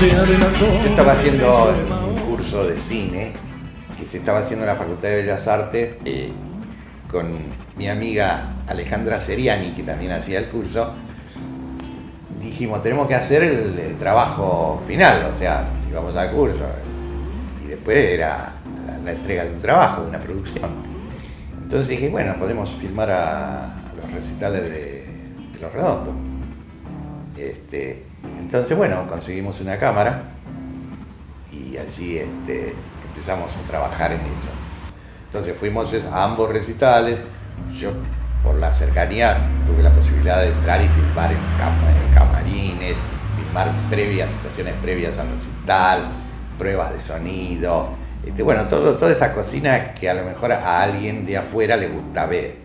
Yo estaba haciendo un curso de cine que se estaba haciendo en la Facultad de Bellas Artes con mi amiga Alejandra Seriani, que también hacía el curso. Dijimos, tenemos que hacer el trabajo final, o sea, íbamos al curso y después era la entrega de un trabajo, de una producción. Entonces dije, bueno, podemos filmar a los recitales de Los Redondos. Entonces, bueno, conseguimos una cámara y allí empezamos a trabajar en eso. Entonces fuimos a ambos recitales. Yo, por la cercanía, tuve la posibilidad de entrar y filmar en camarines, filmar situaciones previas al recital, pruebas de sonido, bueno, toda esa cocina que a lo mejor a alguien de afuera le gusta ver.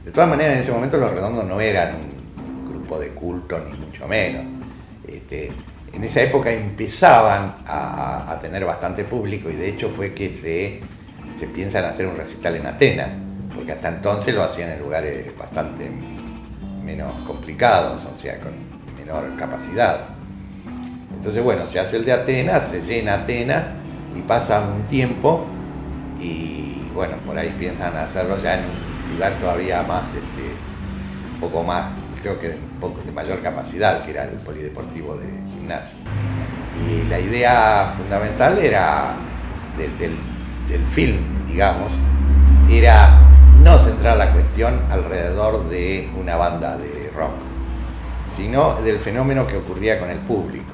De todas maneras, en ese momento Los Redondos no eran un grupo de culto, ni mucho menos. En esa época empezaban a tener bastante público y de hecho fue que se piensa en hacer un recital en Atenas, porque hasta entonces lo hacían en lugares bastante menos complicados, o sea, con menor capacidad. Entonces, bueno, se hace el de Atenas, se llena Atenas y pasa un tiempo y, bueno, por ahí piensan hacerlo ya en un lugar todavía más, un poco más, creo que un poco de mayor capacidad, que era el Polideportivo de Gimnasia. Y la idea fundamental era del film, digamos, era no centrar la cuestión alrededor de una banda de rock, sino del fenómeno que ocurría con el público.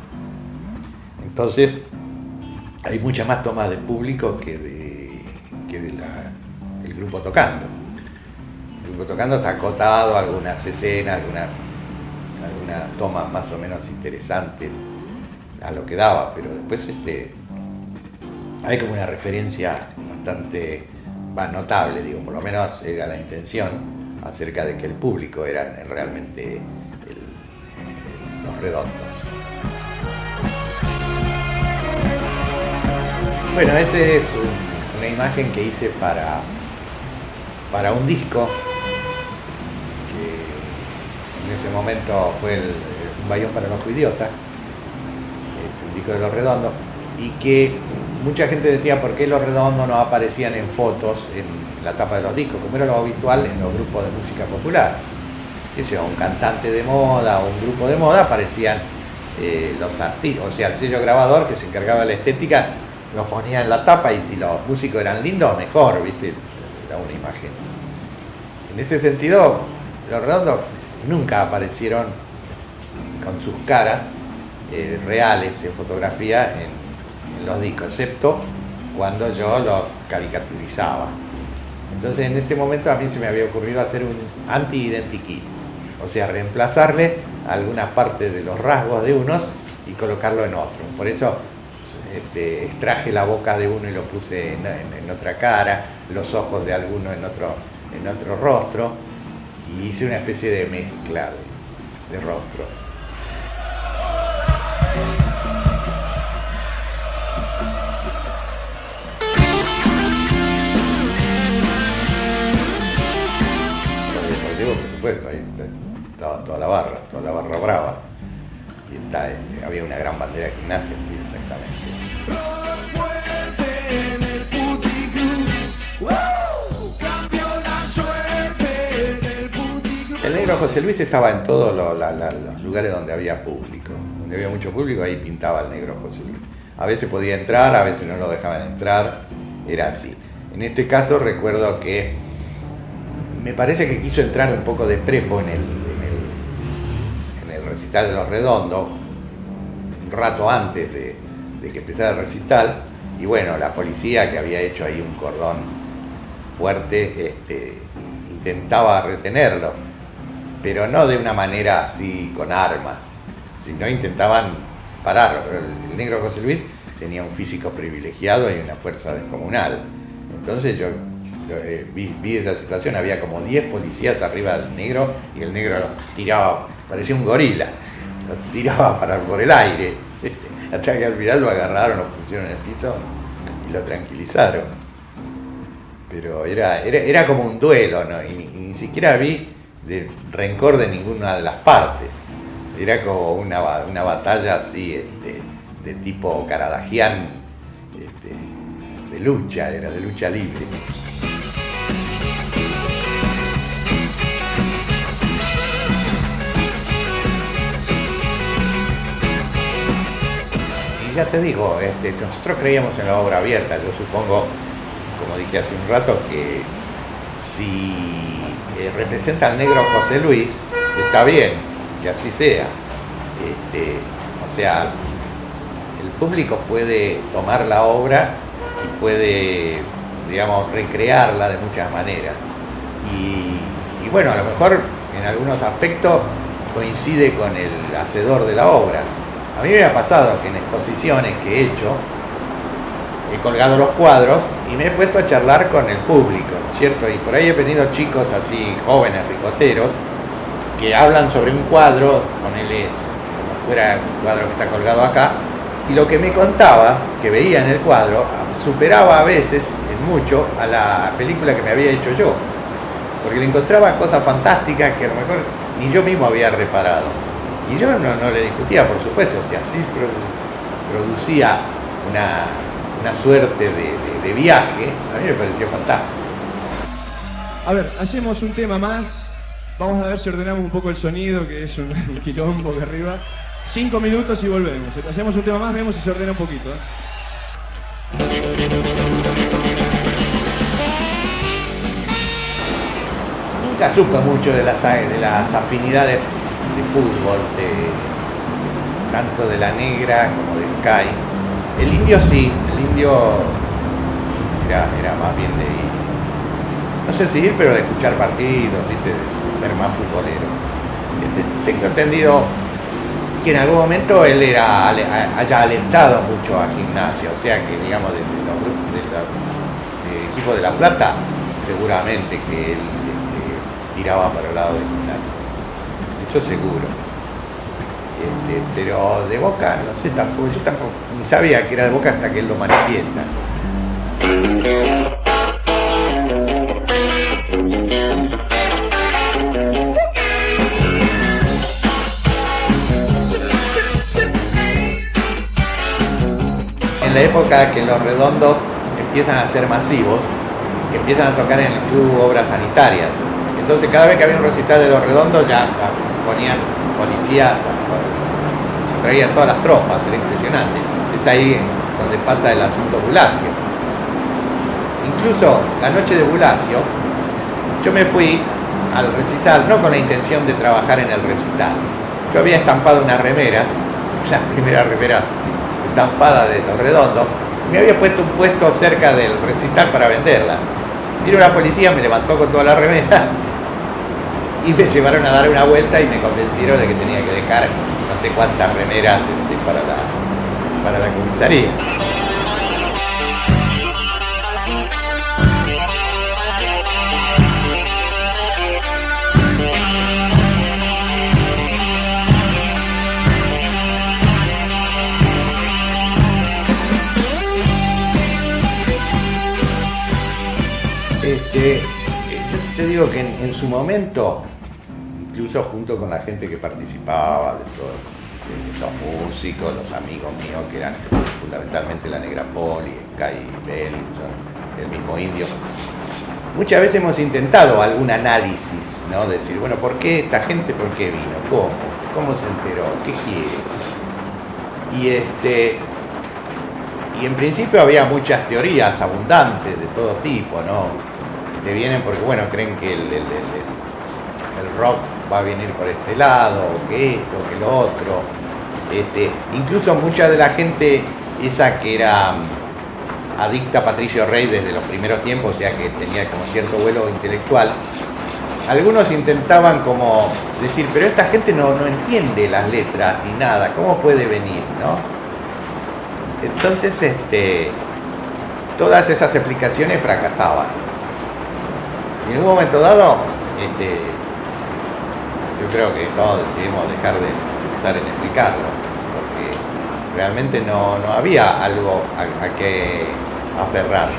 Entonces, hay muchas más tomas de público que del grupo tocando. El grupo tocando está acotado a algunas escenas, algunas tomas más o menos interesantes a lo que daba, pero después hay como una referencia bastante notable, digo, por lo menos era la intención, acerca de que el público eran realmente Los Redondos. Bueno, esa es una imagen que hice para un disco que en ese momento fue Un Bayón para el Ojo Idiota, un disco de Los Redondos, y que mucha gente decía por qué Los Redondos no aparecían en fotos en la tapa de los discos, como era lo habitual en los grupos de música popular. Que sea un cantante de moda o un grupo de moda, aparecían los artistas, o sea, el sello grabador que se encargaba de la estética los ponía en la tapa y si los músicos eran lindos, mejor, ¿viste? Era una imagen. En ese sentido, Los Redondos nunca aparecieron con sus caras reales en fotografía en los discos, excepto cuando yo los caricaturizaba. Entonces, en este momento a mí se me había ocurrido hacer un anti-identikit, o sea, reemplazarle algunas partes de los rasgos de unos y colocarlo en otro. Por eso extraje la boca de uno y lo puse en otra cara, los ojos de alguno en otro rostro, y hice una especie de mezcla de rostros. Por supuesto, ahí estaba toda la barra brava, y había una gran bandera de Gimnasia, sí, exactamente. El Negro José Luis estaba en todos los lugares donde había público. Donde había mucho público, ahí pintaba el Negro José Luis. A veces podía entrar, a veces no lo dejaban entrar, era así. En este caso recuerdo que me parece que quiso entrar un poco de prepo en el recital de Los Redondos, un rato antes de que empezara el recital, y bueno, la policía, que había hecho ahí un cordón fuerte, intentaba retenerlo, pero no de una manera así con armas, sino intentaban pararlo. Pero el Negro José Luis tenía un físico privilegiado y una fuerza descomunal. Entonces yo vi esa situación, había como 10 policías arriba del negro y el negro los tiraba, parecía un gorila, los tiraba por el aire, hasta que al final lo agarraron, lo pusieron en el piso y lo tranquilizaron. Pero era como un duelo, ¿no? Y ni siquiera vi de rencor de ninguna de las partes, era como una batalla así de tipo Karadagian, de lucha, era de lucha libre. Y ya te digo, nosotros creíamos en la obra abierta. Yo supongo, como dije hace un rato, que si representa al negro José Luis, está bien, que así sea. O sea, el público puede tomar la obra y puede, digamos, recrearla de muchas maneras. Y bueno, a lo mejor en algunos aspectos coincide con el hacedor de la obra. A mí me ha pasado que en exposiciones que he hecho, he colgado los cuadros y me he puesto a charlar con el público, ¿cierto? Y por ahí he venido chicos así, jóvenes, ricoteros, que hablan sobre un cuadro, ponele como fuera un cuadro que está colgado acá, y lo que me contaba, que veía en el cuadro, superaba a veces, en mucho, a la película que me había hecho yo, porque le encontraba cosas fantásticas que a lo mejor ni yo mismo había reparado. Y yo no le discutía, por supuesto, si así producía una suerte de viaje, a mí me pareció fantástico. A ver, hacemos un tema más. Vamos a ver si ordenamos un poco el sonido, que es un quilombo que arriba. 5 minutos y volvemos. Hacemos un tema más, vemos si se ordena un poquito. Nunca supe mucho de las afinidades de fútbol, tanto de la Negra como del CAI. El Indio sí, el Indio era más bien de ir, no sé si ir, pero de escuchar partidos, ¿viste? De ser más futbolero. Tengo entendido que en algún momento él haya alentado mucho a Gimnasia, o sea que, digamos, del equipo de La Plata, seguramente que él tiraba para el lado de Gimnasia, eso seguro. Pero de Boca, no sé tampoco, yo tampoco ni sabía que era de Boca hasta que él lo manifiesta. En la época que los redondos empiezan a ser masivos, que empiezan a tocar en el club Obras Sanitarias, entonces cada vez que había un recital de los redondos ya ponían policía, se traían todas las tropas, era impresionante. Es ahí donde pasa el asunto Bulacio. Incluso la noche de Bulacio, yo me fui al recital, no con la intención de trabajar en el recital. Yo había estampado unas remeras, la primera remera estampada de los redondos, y me había puesto un puesto cerca del recital para venderla. Vino la policía, me levantó con toda la remera y me llevaron a dar una vuelta y me convencieron de que tenía que dejar no sé cuántas remeras para la comisaría. Yo te digo que en su momento, incluso junto con la gente que participaba, de los músicos, los amigos míos, que eran fundamentalmente la Negra Poli, Kai Bellinson, el mismo Indio, muchas veces hemos intentado algún análisis, ¿no? Decir, bueno, ¿por qué esta gente, por qué vino? ¿Cómo se enteró? ¿Qué quiere? Y en principio había muchas teorías abundantes de todo tipo, ¿no? Te vienen porque, bueno, creen que el rock va a venir por este lado, o que esto, que lo otro. Incluso mucha de la gente esa que era adicta a Patricio Rey desde los primeros tiempos, o sea que tenía como cierto vuelo intelectual, algunos intentaban como decir, pero esta gente no entiende las letras ni nada, ¿cómo puede venir, no? Entonces, todas esas explicaciones fracasaban. Y en un momento dado, yo creo que todos decidimos dejar de pensar en explicarlo, porque realmente no había algo a que aferrarse.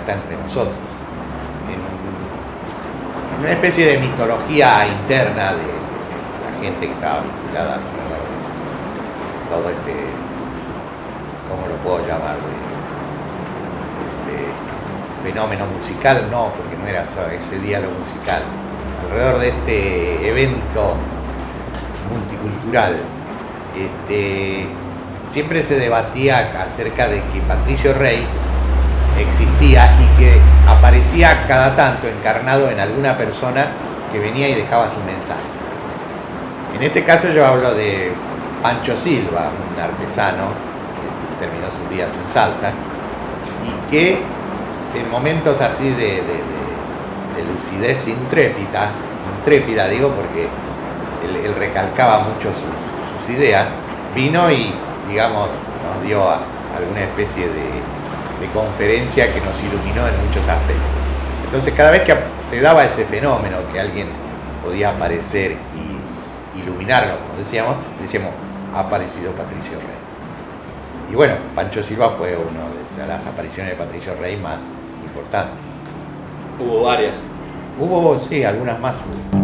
carta entre nosotros. En una especie de mitología interna de la gente que estaba vinculada a todo ¿cómo lo puedo llamar? Fenómeno musical, no, porque no era ese diálogo musical. Alrededor de este evento multicultural, siempre se debatía acerca de que Patricio Rey existía y que aparecía cada tanto encarnado en alguna persona que venía y dejaba su mensaje. En este caso yo hablo de Pancho Silva, un artesano que terminó sus días en Salta y que en momentos así de lucidez intrépida digo, porque él recalcaba mucho sus ideas, vino y, digamos, nos dio alguna especie de conferencia que nos iluminó en muchos aspectos. Entonces, cada vez que se daba ese fenómeno, que alguien podía aparecer y iluminarnos, como decíamos, ha aparecido Patricio Rey. Y bueno, Pancho Silva fue una de las apariciones de Patricio Rey más importantes. Hubo varias. Hubo, sí, algunas más hubo.